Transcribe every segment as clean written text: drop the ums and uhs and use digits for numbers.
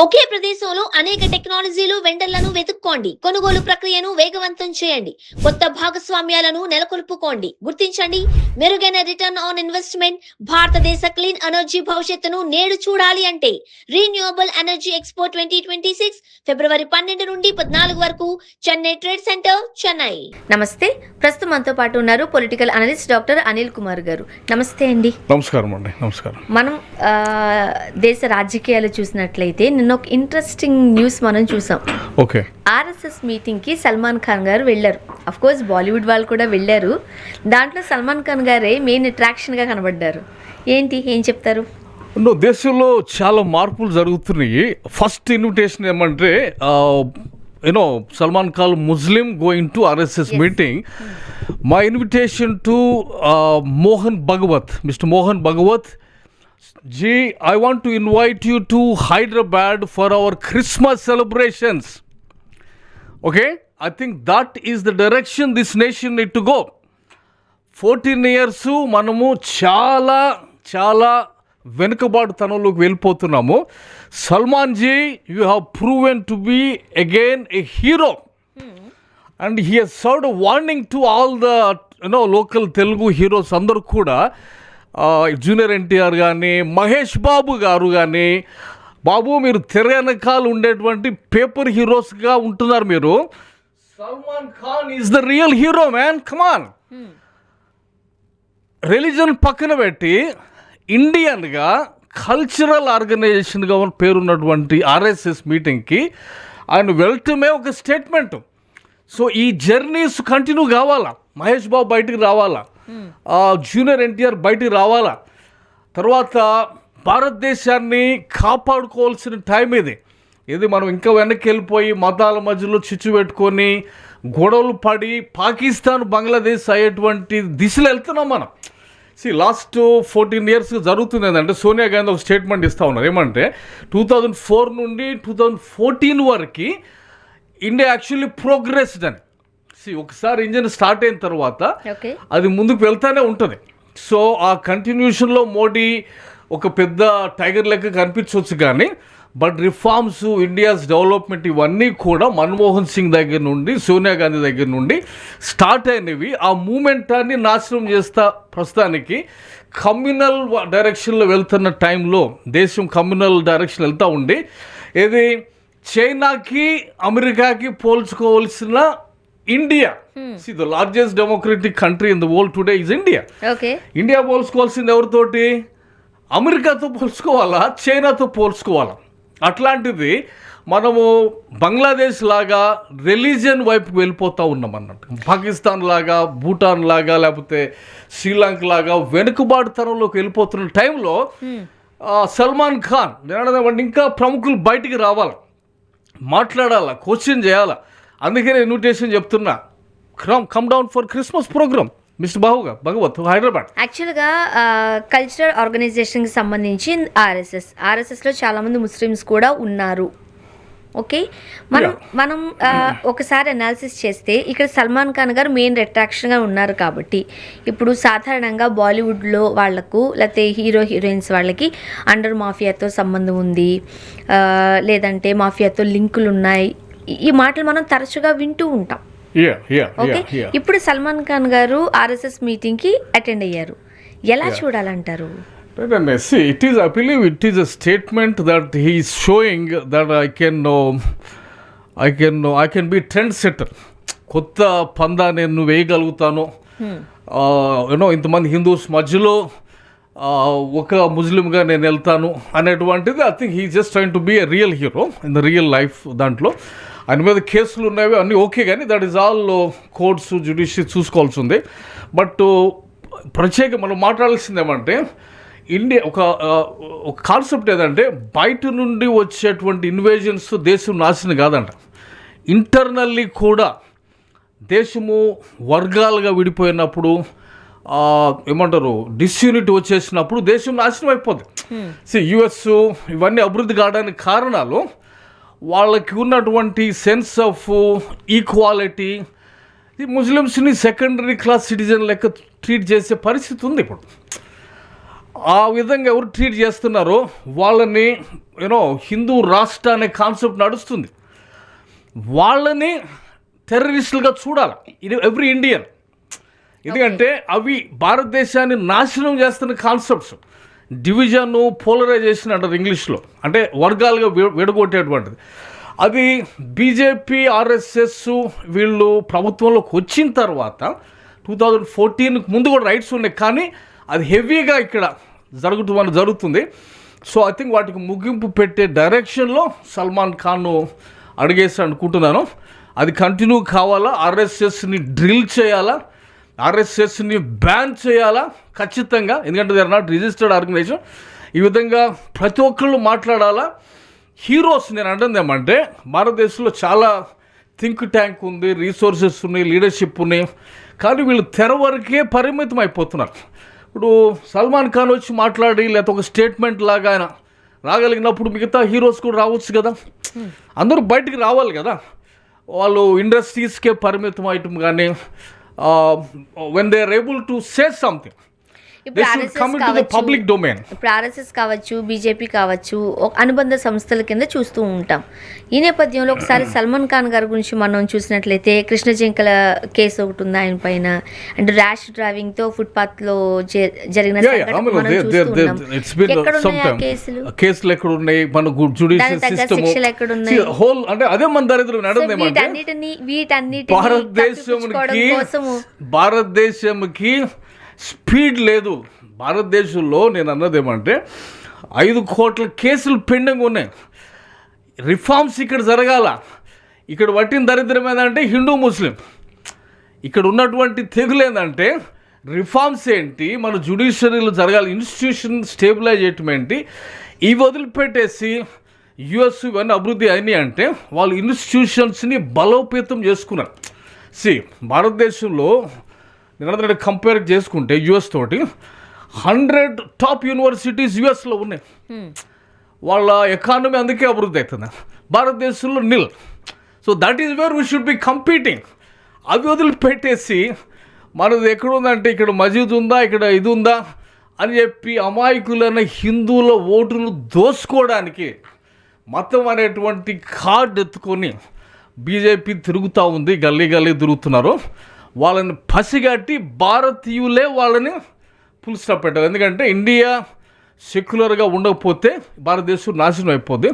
ఒకే ప్రదేశంలో అనేక టెక్నాలజీలు వెండర్లను వెతుక్కోండి. కొనుగోలు ప్రక్రియను వేగవంతం చేయండి. కొత్త భాగస్వామ్యాలను నెలకొల్పుకోండి. గుర్తించండి, మెరుగైన రిటర్న్ ఆన్ ఇన్వెస్ట్మెంట్. భారతదేశ క్లీన్ ఎనర్జీ భవిష్యత్తును నేడు చూడాలి అంటే రీన్యూవబుల్ ఎనర్జీ ఎక్స్పో 2026 ఫిబ్రవరి 12 నుండి 14 వరకు చెన్నై ట్రేడ్ సెంటర్, చెన్నై. నమస్తే. ప్రస్తుతం మనతో పాటు ఉన్నారు political analyst doctor Anil Kumar గారు. నమస్తే అండి. నమస్కారం అండి. నమస్కారం. మనం దేశ రాజకీయాలు చూసినట్లయితే నిన్న ఒక ఇంట్రెస్టింగ్ న్యూస్ మనం చూసాం. ఓకే. ఆర్ఎస్ఎస్ మీటింగ్కి సల్మాన్ ఖాన్ గారు వెళ్ళారు. అఫ్ కోర్స్ బాలీవుడ్ వాళ్ళు కూడా వెళ్ళారు. దాంట్లో సల్మాన్ ఖాన్ గారే మెయిన్ అట్రాక్షన్గా కనబడ్డారు. ఏం చెప్తారు? దేశంలో చాలా మార్పులు జరుగుతున్నాయి. ఫస్ట్ ఇన్విటేషన్ ఏమంటే Salman Khan Muslim going to RSS meeting. My invitation to Mohan Bhagwat, mister Mohan Bhagwat ji, I want to invite you to Hyderabad for our Christmas celebrations. Okay, I think that is the direction this nation need to go. 14 years మనము చాలా వెనుకబాటుతనంలోకి వెళ్ళిపోతున్నాము. Salman ji, you have proven to be again a hero and he has served warning to all the local Telugu heroes అందరూ కూడా. Junior NTR కానీ, మహేష్ బాబు గారు కానీ, బాబు మీరు తెర వెనకాల ఉండేటువంటి పేపర్ హీరోస్గా ఉంటున్నారు మీరు. Salman Khan is the real hero man, come on. Religion పక్కన పెట్టి ఇండియన్గా కల్చరల్ ఆర్గనైజేషన్గా పేరున్నటువంటి ఆర్ఎస్ఎస్ మీటింగ్కి ఆయన వెళ్ళటమే ఒక స్టేట్మెంట్. సో ఈ జర్నీస్ కంటిన్యూ కావాలా. మహేష్ బాబు బయటికి రావాలా, జూనియర్ ఎన్టీఆర్ బయటికి రావాలా. తర్వాత భారతదేశాన్ని కాపాడుకోవాల్సిన టైం ఇది మనం ఇంకా వెనక్కి వెళ్ళిపోయి మతాల మధ్యలో చిచ్చు పెట్టుకొని గొడవలు పడి పాకిస్తాన్ బంగ్లాదేశ్ అయ్యేటువంటి దిశలో వెళ్తున్నాం మనం. లాస్ట్ 14 years జరుగుతుంది ఏంటంటే సోనియా గాంధీ ఒక స్టేట్మెంట్ ఇస్తూ ఉన్నారు. ఏమంటే 2004 నుండి 2014 వరకు ఇండియా యాక్చువల్లీ ప్రోగ్రెస్డ్ అని. ఒకసారి ఇంజిన్ స్టార్ట్ అయిన తర్వాత అది ముందుకు వెళ్తానే ఉంటుంది. సో ఆ కంటిన్యూషన్లో మోడీ ఒక పెద్ద టైగర్ లెక్క కనిపించవచ్చు కానీ బట్ రిఫార్మ్స్, ఇండియాస్ డెవలప్మెంట్ ఇవన్నీ కూడా మన్మోహన్ సింగ్ దగ్గర నుండి, సోనియా గాంధీ దగ్గర నుండి స్టార్ట్ అయినవి. ఆ మూమెంటాన్ని నాశనం చేస్తా ప్రస్తుతానికి కమ్యూనల్ డైరెక్షన్లో వెళ్తున్న టైంలో దేశం కమ్యూనల్ డైరెక్షన్ వెళ్తూ ఉండి ఇది చైనాకి అమెరికాకి పోల్చుకోవాల్సిన India. The largest democratic country in the world today is India. India పోల్చుకోవాల్సింది ఎవరితోటి? అమెరికాతో పోల్చుకోవాలా, చైనాతో పోల్చుకోవాలా? అట్లాంటిది మనము బంగ్లాదేశ్ లాగా రిలీజియన్ వైపుకి వెళ్ళిపోతూ ఉన్నాం అన్నట్టు. పాకిస్తాన్ లాగా, భూటాన్ లాగా, లేకపోతే శ్రీలంక లాగా వెనుకబాటుతనంలోకి వెళ్ళిపోతున్న టైంలో సల్మాన్ ఖాన్ ఇంకా ప్రముఖులు బయటికి రావాలి, మాట్లాడాలా, క్వశ్చన్ చేయాలా. అందుకే నేను ఇన్విటేషన్ చెప్తున్నా, come down for Christmas programme mister Bhagwat Hyderabad. యాక్చువల్గా కల్చరల్ ఆర్గనైజేషన్కి సంబంధించి ఆర్ఎస్ఎస్లో చాలామంది ముస్లిమ్స్ కూడా ఉన్నారు. ఓకే, మనం ఒకసారి అనాలిసిస్ చేస్తే ఇక్కడ సల్మాన్ ఖాన్ గారు మెయిన్ అట్రాక్షన్గా ఉన్నారు కాబట్టి ఇప్పుడు సాధారణంగా బాలీవుడ్లో వాళ్లకు లేకపోతే హీరోయిన్స్ వాళ్ళకి అండర్ మాఫియాతో సంబంధం ఉంది, లేదంటే మాఫియాతో లింకులు ఉన్నాయి. ఈ మాటలు మనం తరచుగా వింటూ ఉంటాం. ఓకే, ఇప్పుడు సల్మాన్ ఖాన్ గారు ఆర్ఎస్ఎస్ మీటింగ్కి అటెండ్ అయ్యారు. ఎలా చూడాలంటారు? I believe it is a statement that he is showing that I can be trendsetter. కొత్త పందా నేను వేయగలుగుతాను. ఇంతమంది హిందూస్ మధ్యలో ఒక ముస్లింగా నేను వెళ్తాను అనేటువంటిది. I think he just train to be a real hero in the real life. దాంట్లో ఆయన మీద కేసులు ఉన్నవి అన్నీ ఓకే, కానీ that is all courts, judiciary చూసుకోవాల్సి ఉంది. బట్ ప్రత్యేక మనం మాట్లాడాల్సింది ఏమంటే ఇండియా ఒక కాన్సెప్ట్ ఏదంటే బయట నుండి వచ్చేటువంటి ఇన్వేజన్స్ దేశం నాశనం కాదంట. ఇంటర్నల్లీ కూడా దేశము వర్గాలుగా విడిపోయినప్పుడు ఏమంటారు డిస్యూనిటీ వచ్చేసినప్పుడు దేశం నాశనం అయిపోతుంది. యుఎస్ ఇవన్నీ అభివృద్ధి కావడానికి కారణాలు వాళ్ళకి ఉన్నటువంటి సెన్స్ ఆఫ్ ఈక్వాలిటీ. ఈ ముస్లిమ్స్ని సెకండరీ క్లాస్ సిటిజన్ లెక్క ట్రీట్ చేసే పరిస్థితి ఉంది ఇప్పుడు. ఆ విధంగా ఎవరు ట్రీట్ చేస్తున్నారో వాళ్ళని హిందూ రాష్ట్ర అనే కాన్సెప్ట్ నడుస్తుంది. వాళ్ళని టెర్రరిస్టులుగా చూడాలి ఇది ఎవ్రీ ఇండియన్. ఎందుకంటే అవి భారతదేశాన్ని నాశనం చేస్తున్న కాన్సెప్ట్స్. డివిజన్, పోలరైజేషన్ అంటారు ఇంగ్లీష్లో, అంటే వర్గాలుగా విడగొట్టేటువంటిది. అది బీజేపీ, ఆర్ఎస్ఎస్ వీళ్ళు ప్రభుత్వంలోకి వచ్చిన తర్వాత 2014 ముందు కూడా రైట్స్ ఉన్నాయి, కానీ అది హెవీగా ఇక్కడ జరుగుతుంది. సో ఐ థింక్ వాటికి ముగింపు పెట్టే డైరెక్షన్లో సల్మాన్ ఖాన్ అడిగేసి అనుకుంటున్నాను. అది కంటిన్యూ కావాలా, ఆర్ఎస్ఎస్ని డ్రిల్ చేయాలా, ఆర్ఎస్ఎస్ని బ్యాన్ చేయాలా ఖచ్చితంగా, ఎందుకంటే they are not registered organisation. ఈ విధంగా ప్రతి ఒక్కళ్ళు మాట్లాడాలా. హీరోస్ నేను అంటుంది ఏమంటే భారతదేశంలో చాలా థింక్ ట్యాంక్ ఉంది, రీసోర్సెస్ ఉన్నాయి, లీడర్షిప్ ఉన్నాయి, కానీ వీళ్ళు తెర వరకే పరిమితం అయిపోతున్నారు. ఇప్పుడు సల్మాన్ ఖాన్ వచ్చి మాట్లాడి లేకపోతే ఒక స్టేట్మెంట్ లాగా ఆయన రాగలిగినప్పుడు మిగతా హీరోస్ కూడా రావచ్చు కదా, అందరూ బయటికి రావాలి కదా. వాళ్ళు ఇండస్ట్రీస్కే పరిమితం అయ్యటం కానీ when they are able to say something, they should come into the public domain. ఇప్పుడు ఆర్ఎస్ఎస్ కావచ్చు, బీజేపీ కావచ్చు, అనుబంధ సంస్థల కింద చూస్తూ ఉంటాం. ఈ నేపథ్యంలో ఒకసారి సల్మాన్ ఖాన్ గారి గురించి మనం చూసినట్లయితే కృష్ణ జింకల కేసు ఒకటి ఉంది ఆయన పైన, అంటే ర్యాష్ డ్రైవింగ్ తో ఫుట్పాత్ లో జరిగిన కేసులు ఎక్కడ ఉన్నాయి, మన జుడిషియల్ సిస్టమ్ శిక్షలు ఎక్కడ ఉన్నాయి, హోల్ అంటే అదే మన దరిద్రం నడదేమంటే భారతదేశంకి స్పీడ్ లేదు. భారతదేశంలో నేను అన్నదేమంటే 5 కోట్ల కేసులు పెండింగ్ ఉన్నాయి. రిఫార్మ్స్ ఇక్కడ జరగాల. ఇక్కడ పట్టిన దరిద్రం ఏంటంటే హిందూ ముస్లిం. ఇక్కడ ఉన్నటువంటి తెగులు ఏంటంటే రిఫార్మ్స్ ఏంటి, మన జ్యుడిషియరీలు జరగాలి, ఇన్స్టిట్యూషన్ స్టేబిలైజ్ చేయటం ఏంటి. ఇవి వదిలిపెట్టేసి యుఎస్ ఇవన్నీ అభివృద్ధి అయినాయి అంటే వాళ్ళు ఇన్స్టిట్యూషన్స్ని బలోపేతం చేసుకున్నారు. భారతదేశంలో నేను కంపేర్ చేసుకుంటే యుఎస్ తోటి 100 టాప్ యూనివర్సిటీస్ యుఎస్లో ఉన్నాయి. వాళ్ళ ఎకానమీ అందుకే అభివృద్ధి అవుతుంది. భారతదేశంలో nil. So that is where we should be competing. అవి వదిలిపెట్టేసి మనది ఎక్కడుందంటే ఇక్కడ మసీద్ ఉందా, ఇక్కడ ఇది ఉందా అని చెప్పి అమాయకులైన హిందువుల ఓటును దోసుకోవడానికి మతం అనేటువంటి కార్డు ఎత్తుకొని బీజేపీ తిరుగుతూ ఉంది, గల్లీ తిరుగుతున్నారు. వాళ్ళని పసిగట్టి భారతీయులే వాళ్ళని ఫుల్ స్టాప్ పెట్టారు. ఎందుకంటే ఇండియా సెక్యులర్గా ఉండకపోతే భారతదేశం నాశనం అయిపోద్ది.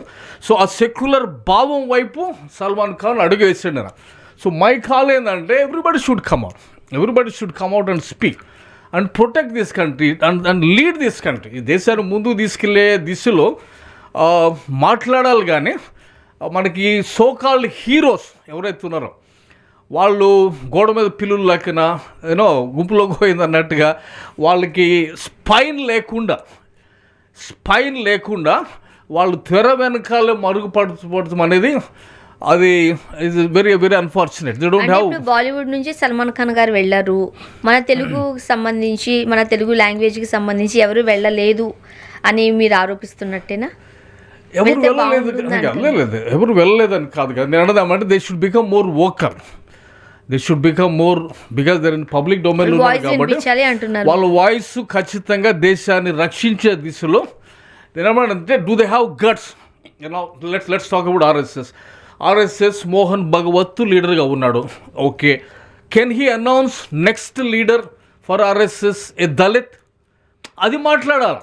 సో ఆ సెక్యులర్ భావం వైపు సల్మాన్ ఖాన్ అడుగు వేసాడు. సో మై కాల్ ఏంటంటే everybody should come out and speak and protect this country and lead this country. ఈ దేశాన్ని ముందుకు తీసుకెళ్లే దిశలో మాట్లాడాలి. కానీ మనకి సోకాల్డ్ హీరోస్ ఎవరైతే ఉన్నారో వాళ్ళు గోడ మీద పిల్లులు లెక్కన గుంపులో పోయింది అన్నట్టుగా వాళ్ళకి స్పైన్ లేకుండా వాళ్ళు తెర వెనకాలే మరుగుపడుతాం అనేది అది is very very unfortunate. They don't have. Bollywood నుంచి సల్మాన్ ఖాన్ గారు వెళ్ళారు, మన తెలుగుకి సంబంధించి మన తెలుగు లాంగ్వేజ్కి సంబంధించి ఎవరు వెళ్ళలేదు అని మీరు ఆరోపిస్తున్నట్టేనా? ఎవరు వెళ్ళలేదని కాదు కదా నేను అన్నదామంటే they should become more vocal. They should become more because they're in public domain ఉన్నారు కాబట్టి వాళ్ళ వాయిస్ ఖచ్చితంగా దేశాన్ని రక్షించే దిశలో నేనేమంటే do they have guts. Let's talk about RSS Mohan Bhagwat లీడర్గా ఉన్నాడు. Okay, can he announce next leader for RSS a Dalit? అది మాట్లాడాలి.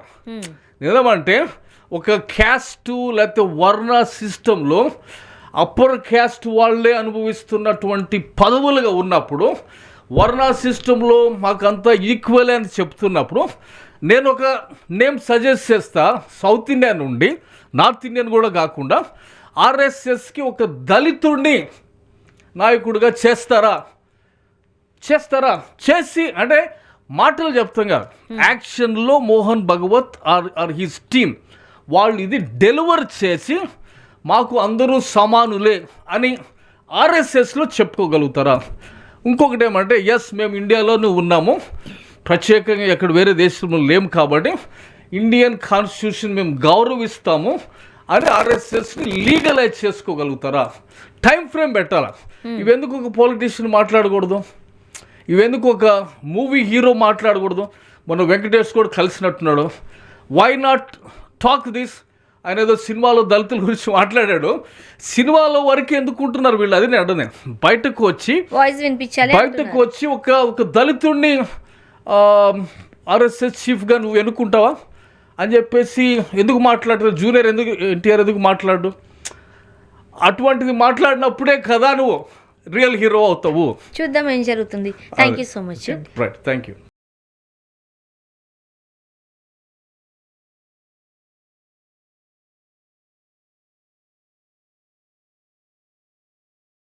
నేనేమంటే ఒక క్యాస్టు లేకపోతే వర్ణ సిస్టంలో అప్పర్ క్యాస్ట్ వాళ్ళే అనుభవిస్తున్నటువంటి పదవులుగా ఉన్నప్పుడు వర్ణ సిస్టంలో మాకంతా ఈక్వల్ అని చెప్తున్నప్పుడు నేను ఒక నేమ్ సజెస్ట్ చేస్తా. సౌత్ ఇండియా నుండి నార్త్ ఇండియన్ కూడా కాకుండా ఆర్ఎస్ఎస్కి ఒక దళితుడిని నాయకుడిగా చేస్తారా? చేసి అంటే మాటలు చెప్తాం కదా, యాక్షన్లో Mohan Bhagwat are his team వాళ్ళు ఇది డెలివర్ చేసి మాకు అందరూ సమానులే అని ఆర్ఎస్ఎస్లో చెప్పుకోగలుగుతారా? ఇంకొకటి ఏమంటే ఎస్ మేము ఇండియాలోనే ఉన్నాము, ప్రత్యేకంగా ఎక్కడ వేరే దేశంలో లేము కాబట్టి ఇండియన్ కాన్స్టిట్యూషన్ మేము గౌరవిస్తాము అని ఆర్ఎస్ఎస్ని లీగలైజ్ చేసుకోగలుగుతారా? టైం ఫ్రేమ్ పెట్టాలా. ఇవెందుకు ఒక పొలిటీషియన్ మాట్లాడకూడదు? ఇవెందుకు ఒక మూవీ హీరో మాట్లాడకూడదు? మన వెంకటేష్ కూడా కలిసినట్టున్నాడు. Why not talk this? ఆయన ఏదో సినిమాలో దళితుల గురించి మాట్లాడాడు. సినిమాలో వరకు ఎందుకుంటున్నారు వీళ్ళు? అది నేను అడగను. బయటకు వచ్చి వాయిస్ వినిపించాలి, బయటకు వచ్చి ఒక దళితుడిని ఆర్ఎస్ఎస్ చీఫ్గా నువ్వు ఎన్నుకుంటావా అని చెప్పేసి ఎందుకు మాట్లాడరు? జూనియర్ ఎన్టీఆర్ ఎందుకు మాట్లాడు? అటువంటిది మాట్లాడినప్పుడే కదా నువ్వు రియల్ హీరో అవుతావు. చూద్దాం ఏం జరుగుతుంది. Thank you so much. Right, thank you.